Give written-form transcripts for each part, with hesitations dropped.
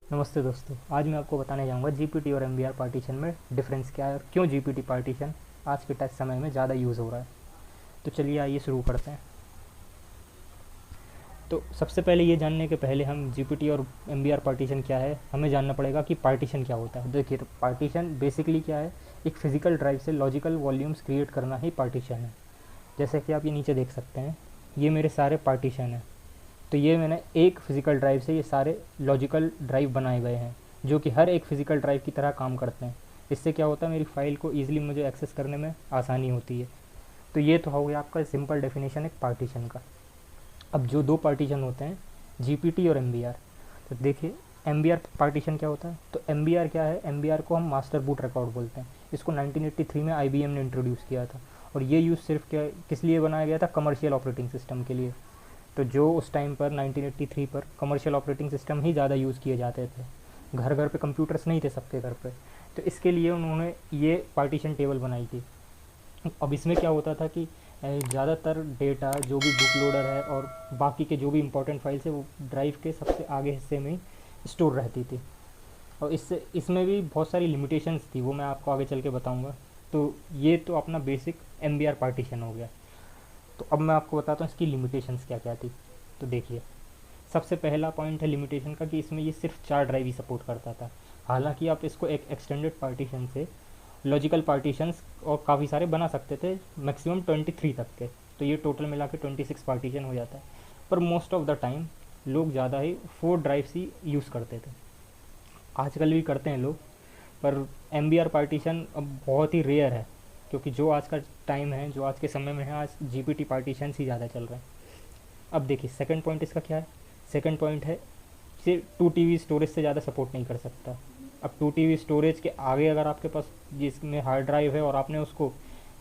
नमस्ते दोस्तों। आज मैं आपको बताने जाऊंगा जीपीटी और एमबीआर पार्टीशन में डिफरेंस क्या है और क्यों जीपीटी पार्टीशन आज के टेस्ट समय में ज़्यादा यूज़ हो रहा है। तो चलिए आइए शुरू करते हैं। तो सबसे पहले ये जानने के पहले हम जीपीटी और एमबीआर पार्टीशन क्या है हमें जानना पड़ेगा कि पार्टीशन क्या होता है। देखिए, तो पार्टीशन बेसिकली क्या है, एक फिजिकल ड्राइव से लॉजिकल वॉल्यूम्स क्रिएट करना ही पार्टीशन है। जैसे कि आप ये नीचे देख सकते हैं, ये मेरे सारे पार्टीशन हैं। तो ये मैंने एक फिज़िकल ड्राइव से ये सारे लॉजिकल ड्राइव बनाए गए हैं, जो कि हर एक फिज़िकल ड्राइव की तरह काम करते हैं। इससे क्या होता है, मेरी फ़ाइल को ईज़िली मुझे एक्सेस करने में आसानी होती है। तो ये तो हो गया आपका सिंपल डेफिनेशन एक पार्टीशन का। अब जो दो पार्टीशन होते हैं, जीपीटी और एमबीआर, तो देखिए एमबीआर पार्टीशन क्या होता है। तो एमबीआर क्या है, एमबीआर को हम मास्टर बूट रिकॉर्ड बोलते हैं। इसको 1983 में आईबीएम ने इंट्रोड्यूस किया था और ये यूज़ सिर्फ क्या किस लिए बनाया गया था, कमर्शियल ऑपरेटिंग सिस्टम के लिए। तो जो उस टाइम पर 1983 पर कमर्शियल ऑपरेटिंग सिस्टम ही ज़्यादा यूज़ किए जाते थे। घर घर पे कंप्यूटर्स नहीं थे सबके घर पे। तो इसके लिए उन्होंने ये पार्टीशन टेबल बनाई थी। अब इसमें क्या होता था कि ज़्यादातर डेटा जो भी बुक लोडर है और बाकी के जो भी इंपॉर्टेंट फाइल्स है वो ड्राइव के सबसे आगे हिस्से में ही स्टोर रहती थी। और इससे इसमें भी बहुत सारी लिमिटेशंस थी, वो मैं आपको आगे चल के बताऊँगा। तो ये तो अपना बेसिक एम पार्टीशन हो गया। तो अब मैं आपको बताता हूँ इसकी लिमिटेशंस क्या क्या थी। तो देखिए, सबसे पहला पॉइंट है लिमिटेशन का कि इसमें ये सिर्फ 4 ड्राइव ही सपोर्ट करता था। हालांकि आप इसको एक एक्सटेंडेड पार्टीशन से लॉजिकल पार्टीशंस और काफ़ी सारे बना सकते थे, मैक्सिमम 23 तक के। तो ये टोटल मिला के 26 पार्टीशन हो जाता है। पर मोस्ट ऑफ द टाइम लोग ज़्यादा ही 4 ड्राइव्स ही यूज़ करते थे। आजकल भी करते हैं लोग, पर एम पार्टीशन अब बहुत ही रेयर है, क्योंकि जो आज का टाइम है, जो आज के समय में है, आज जीपीटी पार्टीशन ही ज़्यादा चल रहे हैं। अब देखिए सेकंड पॉइंट इसका क्या है। सेकंड पॉइंट है, सिर्फ 2 टीबी स्टोरेज से ज़्यादा सपोर्ट नहीं कर सकता। अब 2 टीबी स्टोरेज के आगे अगर आपके पास जिसमें हार्ड ड्राइव है और आपने उसको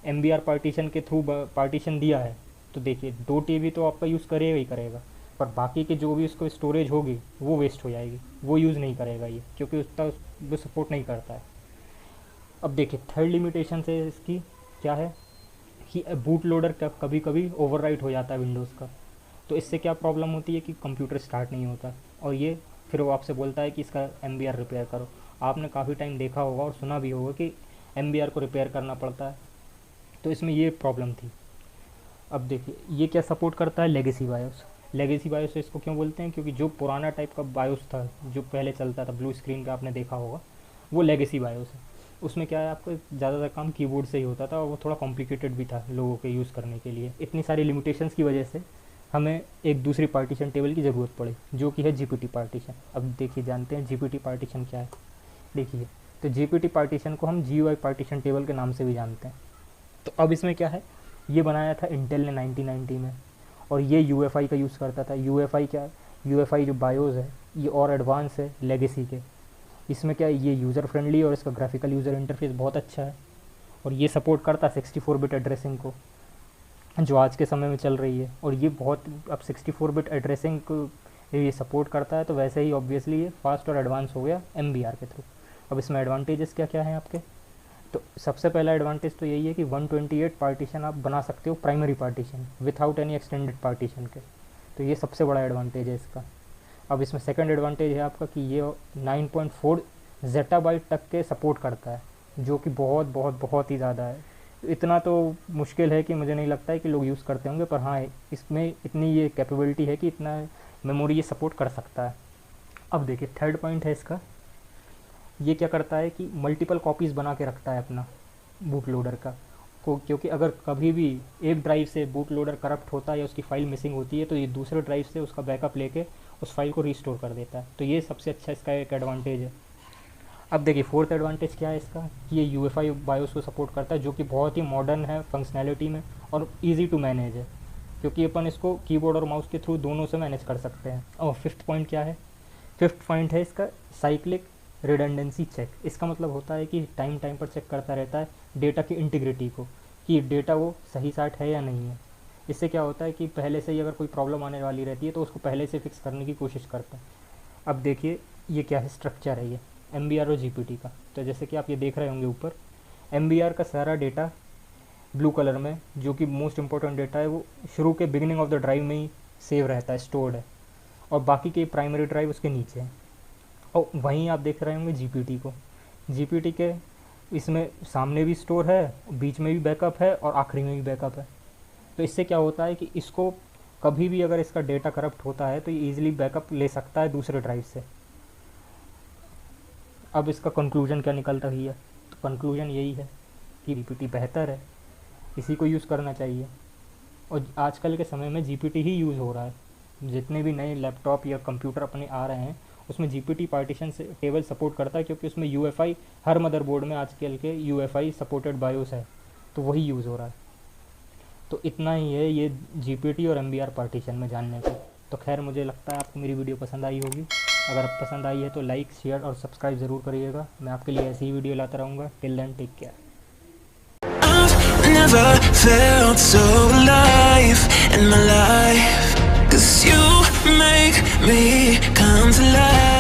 एम पार्टीशन के थ्रू पार्टीशन दिया है, तो देखिए 2 टीबी तो आपका यूज़ करेगा ही करेगा, पर बाकी के जो भी उसको स्टोरेज होगी वो वेस्ट हो जाएगी, वो यूज़ नहीं करेगा ये, क्योंकि उसका वो सपोर्ट नहीं करता है। अब देखिए थर्ड लिमिटेशन से इसकी क्या है कि बूट लोडर कभी कभी ओवरराइट हो जाता है विंडोज़ का। तो इससे क्या प्रॉब्लम होती है कि कंप्यूटर स्टार्ट नहीं होता, और ये फिर वो आपसे बोलता है कि इसका एम रिपेयर करो। आपने काफ़ी टाइम देखा होगा और सुना भी होगा कि एम को रिपेयर करना पड़ता है। तो इसमें ये प्रॉब्लम थी। अब देखिए ये क्या सपोर्ट करता है, लेगेसी बायोस। लेगेसी बायोस इसको क्यों बोलते हैं, क्योंकि जो पुराना टाइप का बायोस था जो पहले चलता था ब्लू स्क्रीन पे, आपने देखा होगा, वो लेगेसी बायोस है। उसमें क्या है, आपको ज़्यादातर काम कीबोर्ड से ही होता था और वो थोड़ा कॉम्प्लिकेटेड भी था लोगों के यूज़ करने के लिए। इतनी सारी लिमिटेशंस की वजह से हमें एक दूसरी पार्टीशन टेबल की ज़रूरत पड़ी, जो कि है जीपीटी पार्टीशन। अब देखिए जानते हैं जीपीटी पार्टीशन क्या है। देखिए, तो जीपीटी पार्टीशन को हम जीयूआई पार्टीशन टेबल के नाम से भी जानते हैं। तो अब इसमें क्या है, ये बनाया था इंटेल ने 1990 में, और ये यूएफआई का यूज़ करता था। यूएफआई क्या है, यूएफआई जो बायोस है ये और एडवांस है लेगेसी के। इसमें क्या है, ये यूज़र फ्रेंडली और इसका ग्राफिकल यूज़र इंटरफेस बहुत अच्छा है, और ये सपोर्ट करता है 64 बिट एड्रेसिंग को, जो आज के समय में चल रही है। और ये बहुत, अब 64 बिट एड्रेसिंग को ये सपोर्ट करता है, तो वैसे ही ऑब्वियसली ये फास्ट और एडवांस हो गया एम के थ्रू। अब इसमें एडवांटेजेस क्या क्या हैं आपके। तो सबसे पहला एडवांटेज तो यही है कि 128 पार्टीशन आप बना सकते हो primary partition without any extended partition के। तो ये सबसे बड़ा एडवांटेज है इसका। अब इसमें सेकंड एडवांटेज है आपका कि ये 9.4 जेटाबाइट तक के सपोर्ट करता है, जो कि बहुत बहुत बहुत ही ज़्यादा है। इतना तो मुश्किल है कि मुझे नहीं लगता है कि लोग यूज़ करते होंगे, पर हाँ इसमें इतनी ये कैपेबिलिटी है कि इतना मेमोरी ये सपोर्ट कर सकता है। अब देखिए थर्ड पॉइंट है इसका, ये क्या करता है कि मल्टीपल कॉपीज़ बना के रखता है अपना बूट लोडर का को, क्योंकि अगर कभी भी एक ड्राइव से बूट लोडर करप्ट होता है या उसकी फ़ाइल मिसिंग होती है, तो ये दूसरे ड्राइव से उसका बैकअप लेके उस फाइल को रीस्टोर कर देता है। तो ये सबसे अच्छा इसका एक एडवांटेज है। अब देखिए फोर्थ एडवांटेज क्या है इसका, ये यूएफआई बायोस को सपोर्ट करता है, जो कि बहुत ही मॉडर्न है फंक्शनैलिटी में और ईजी टू मैनेज है, क्योंकि अपन इसको कीबोर्ड और माउस के थ्रू दोनों से मैनेज कर सकते हैं। और फिफ्थ पॉइंट क्या है, फिफ्थ पॉइंट है इसका साइक्लिक रिडंडेंसी चेक। इसका मतलब होता है कि टाइम टाइम पर चेक करता रहता है डेटा की इंटीग्रिटी को, कि डेटा वो सही साट है या नहीं है। इससे क्या होता है कि पहले से ही अगर कोई प्रॉब्लम आने वाली रहती है तो उसको पहले से फिक्स करने की कोशिश करता है। अब देखिए ये क्या है, स्ट्रक्चर है ये एम और जी का। तो जैसे कि आप ये देख रहे होंगे ऊपर, एम का सारा डेटा ब्लू कलर में, जो कि मोस्ट इंपॉर्टेंट डेटा है, वो शुरू के बिगिनिंग ऑफ द ड्राइव में ही सेव रहता है, स्टोर्ड है, और बाकी के प्राइमरी ड्राइव उसके नीचे है। और वहीं आप देख रहे होंगे जीपीटी को, जीपीटी के इसमें सामने भी स्टोर है, बीच में भी बैकअप है और आखिरी में भी बैकअप है। तो इससे क्या होता है कि इसको कभी भी अगर इसका डेटा करप्ट होता है तो ये ईजिली बैकअप ले सकता है दूसरे ड्राइव से। अब इसका कंक्लूजन क्या निकल रही है, तो कंक्लूजन यही है कि जीपीटी बेहतर है, इसी को यूज़ करना चाहिए। और आजकल के समय में जीपीटी ही यूज़ हो रहा है। जितने भी नए लैपटॉप या कंप्यूटर अपने आ रहे हैं उसमें जीपीटी पार्टीशन से टेबल सपोर्ट करता है, क्योंकि उसमें यूएफआई हर मदरबोर्ड में आजकल के यूएफआई सपोर्टेड बायोस है, तो वही यूज़ हो रहा है। तो इतना ही है ये जीपीटी और एमबीआर पार्टीशन में जानने को। तो खैर मुझे लगता है आपको मेरी वीडियो पसंद आई होगी। अगर पसंद आई है तो लाइक, शेयर और सब्सक्राइब ज़रूर करिएगा। मैं आपके लिए ऐसी ही वीडियो लाता रहूँगा। Till then take care. Never felt so alive in my life, 'cause you make me come to life.